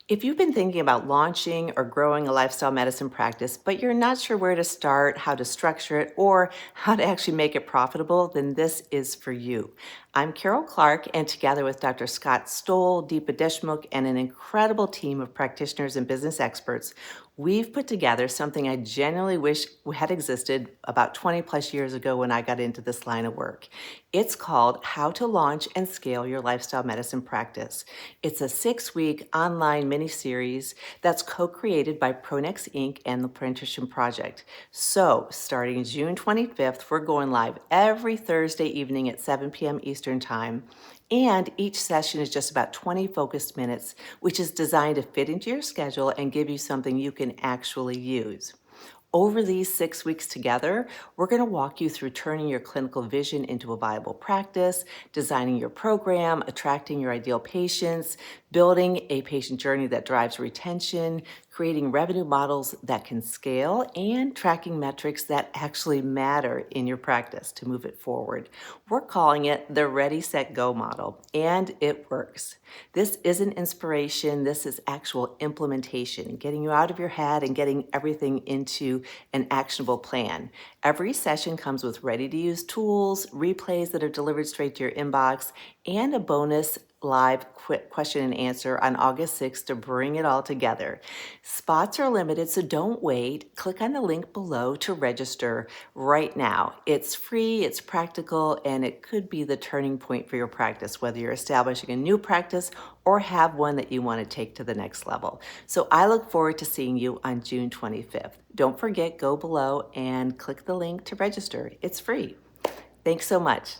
If you've been thinking about launching or growing a lifestyle medicine practice, but you're not sure where to start, how to structure it, or how to actually make it profitable, then this is for you. I'm Karol Clark, and together with Dr. Scott Stoll, Deepa Deshmukh, and an incredible team of practitioners and business experts, we've put together something I genuinely wish had existed about 20 plus years ago when I got into this line of work. It's called How to Launch and Scale Your Lifestyle Medicine Practice. It's a 6-week online mini-series that's co-created by ProNex Inc. and the Plantrician Project. So, starting June 25th, we're going live every Thursday evening at 7 p.m. Eastern Time. And each session is just about 20 focused minutes, which is designed to fit into your schedule and give you something you can actually use. Over these 6 weeks together, we're going to walk you through turning your clinical vision into a viable practice, designing your program, attracting your ideal patients, building a patient journey that drives retention, creating revenue models that can scale, and tracking metrics that actually matter in your practice to move it forward. We're calling it the Ready, Set, Go model, and it works. This isn't inspiration, this is actual implementation, getting you out of your head and getting everything into an actionable plan. Every session comes with ready-to-use tools, replays that are delivered straight to your inbox, and a bonus live quick question and answer on August 6th to bring it all together. Spots are limited, so don't wait. Click on the link below to register right now. It's free, it's practical, and it could be the turning point for your practice, whether you're establishing a new practice or have one that you want to take to the next level. So I look forward to seeing you on June 25th. Don't forget, go below and click the link to register. It's free. Thanks so much.